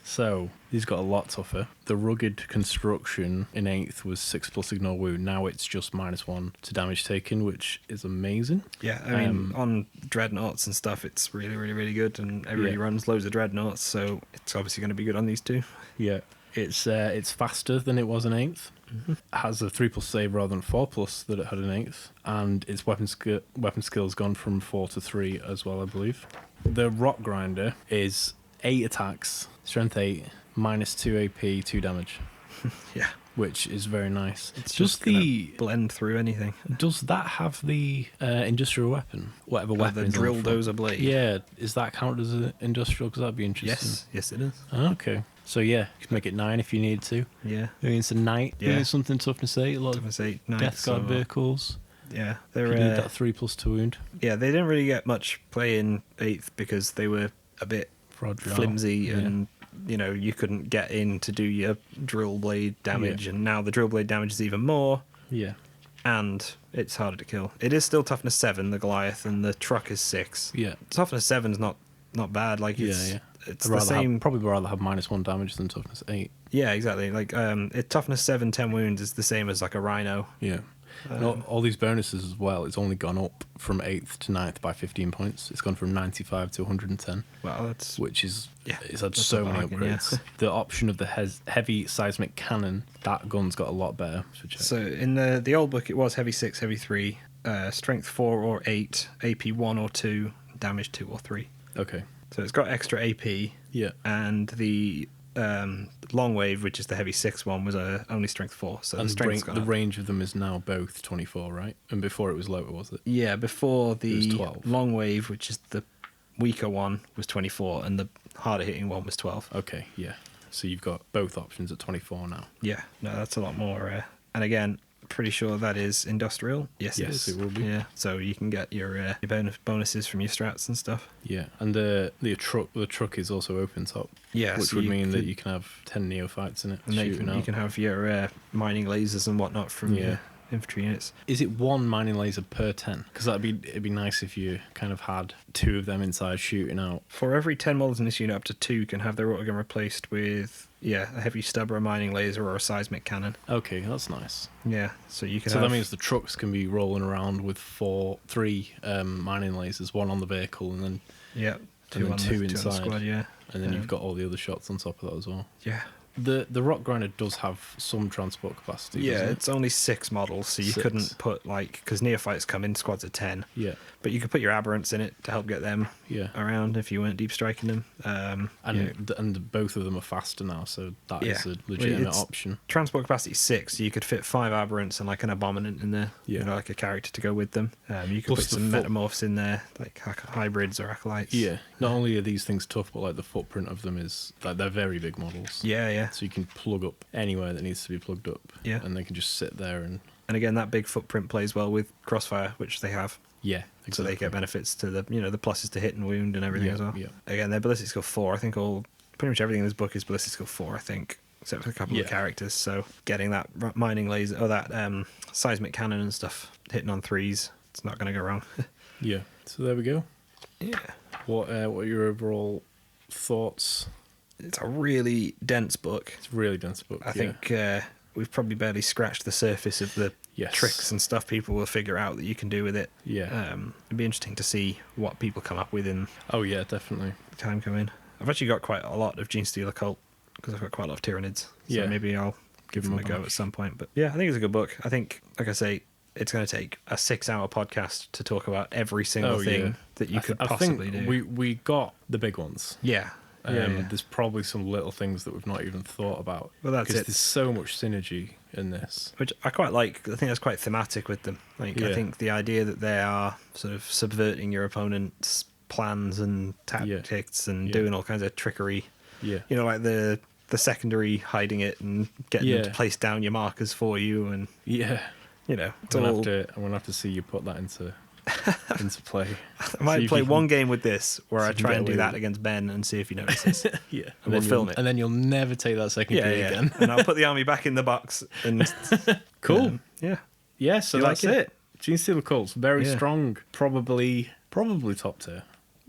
So these got a lot tougher. The rugged construction in 8th was 6+ ignore wound. Now it's just -1 to damage taken, which is amazing. Yeah, I mean, on dreadnoughts and stuff, it's really, really, really good, and everybody runs loads of dreadnoughts, so it's obviously going to be good on these two. Yeah, it's faster than it was in 8th. Mm-hmm. It has a 3+ save rather than 4+ that it had in 8th, and its weapon skill's gone from 4 to 3 as well, I believe. The Rockgrinder is 8 attacks, strength 8, -2 AP, 2 damage. Yeah. Which is very nice. It's just the blend through anything. Does that have the industrial weapon? Whatever weapon. The drill dozer blade. Yeah. Is that counted as an industrial? Because that'd be interesting. Yes, it is. Oh, okay. So yeah, you can make it 9 if you need to. Yeah. I mean, it's a knight. Yeah. Doing something toughness 8. A lot toughness of 8, Death Guard vehicles. Yeah, they're you need that 3+ to wound. Yeah, they didn't really get much play in 8th because they were a bit flimsy and you couldn't get in to do your drill blade damage, and now the drill blade damage is even more. Yeah. And it's harder to kill. It is still toughness 7, the Goliath, and the truck is 6. Yeah. Toughness 7's not bad. Like it's the same. Probably rather have -1 damage than toughness 8. Yeah, exactly. Like toughness 7, 10 wounds is the same as like a Rhino. Yeah. All these bonuses as well, it's only gone up from 8th to 9th by 15 points. It's gone from 95 to 110. Well, which is it's had so many upgrades. The option of the heavy seismic cannon, that gun's got a lot better. So in the old book, it was heavy 6, heavy 3, strength 4 or 8, AP 1 or 2, damage 2 or 3. Okay. So it's got extra AP. Yeah. And the long wave, which is the heavy 6 one, was only strength 4. So and the range of them is now both 24, right? And before it was lower, was it? Yeah, before the 12. long wave, which is the weaker one, was 24, and the harder hitting one was 12. Okay, yeah. So you've got both options at 24 now. Yeah, no, that's a lot more. And again, pretty sure that is industrial. Yes, it will be. Yeah, so you can get your bonuses from your strats and stuff. Yeah, and the truck is also open top. Yeah, which would mean that you can have 10 neofights in it. And you can have your mining lasers and whatnot from your infantry units. Is it one mining laser per 10? Because it'd be nice if you kind of had 2 of them inside shooting out. For every 10 models in this unit, up to 2 can have their autogun replaced with a heavy stub or a mining laser or a seismic cannon. Okay, that's nice. Yeah, so you can. So that means the trucks can be rolling around with 3 mining lasers, 1 on the vehicle, and then 2 inside. On the squad, yeah. And then you've got all the other shots on top of that as well. Yeah. The Rockgrinder does have some transport capacity. Yeah, it's only 6 models, so you 6. couldn't put because neophytes come in squads of 10. Yeah. But you could put your Abberants in it to help get them around if you weren't deep striking them. And both of them are faster now, so that is a legitimate option. Transport capacity 6, so you could fit 5 Abberants and like an Abominant in there. Yeah. Like a character to go with them. You could put some Metamorphs in there, like hybrids or acolytes. Yeah. Not only are these things tough, but like the footprint of them is like they're very big models. Yeah. So you can plug up anywhere that needs to be plugged up. Yeah. And they can just sit there and again, that big footprint plays well with Crossfire, which they have. Yeah, exactly. So they get benefits to the the pluses to hit and wound and everything as well. Yeah. Again, they're ballistic skill 4. I think pretty much everything in this book is ballistic skill 4. I think, except for a couple of characters. So getting that mining laser or that seismic cannon and stuff hitting on 3s, it's not going to go wrong. Yeah. So there we go. Yeah. What are your overall thoughts? It's a really dense book. It's a really dense book. I think we've probably barely scratched the surface of the tricks and stuff people will figure out that you can do with it. Yeah. It'd be interesting to see what people come up with in. Oh yeah, definitely. Time coming. I've actually got quite a lot of Genestealer Cult because I've got quite a lot of Tyranids. So maybe I'll give them a go at some point. But yeah, I think it's a good book. I think, like I say, it's going to take a 6-hour podcast to talk about every single thing that you could possibly do. We got the big ones. Yeah. There's probably some little things that we've not even thought about. Well, that's it. Because there's so much synergy in this. Which I quite like. I think that's quite thematic with them. I think the idea that they are sort of subverting your opponent's plans and tactics and doing all kinds of trickery. Yeah. Like the secondary hiding it and getting them to place down your markers for you and it's I'm gonna have to see you put that into play. I might play one game with this where I try and do that against Ben and see if he notices. Yeah. And we'll film it. And then you'll never take that second game again. And I'll put the army back in the box and cool. Yeah, so that's it. Genestealer Cults, very strong. Probably top tier.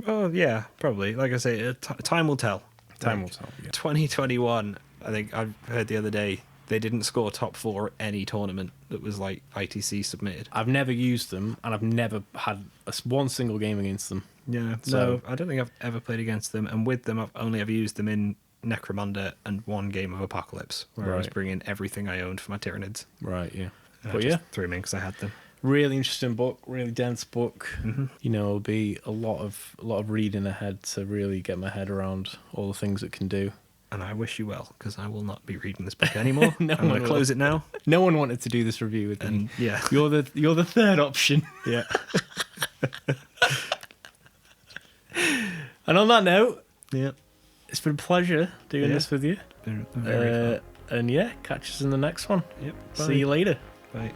Oh yeah, probably. Like I say, time will tell. Time will tell. Yeah. 2021. I think I heard the other day they didn't score top 4 at any tournament that was like ITC submitted. I've never used them, and I've never had one single game against them. Yeah, so I don't think I've ever played against them, and with them I've only ever used them in Necromunda and one game of Apocalypse, where I was bringing everything I owned for my Tyranids. Right, yeah. But yeah, threw them in because I had them. Really interesting book, really dense book. Mm-hmm. It'll be a lot of reading ahead to really get my head around all the things it can do. And I wish you well, because I will not be reading this book anymore. I'm going to close it now. No one wanted to do this review with me. Yeah, you're the third option. Yeah. And on that note, yeah, it's been a pleasure doing this with you. Very fun. And catch us in the next one. Yep. See you later. Bye.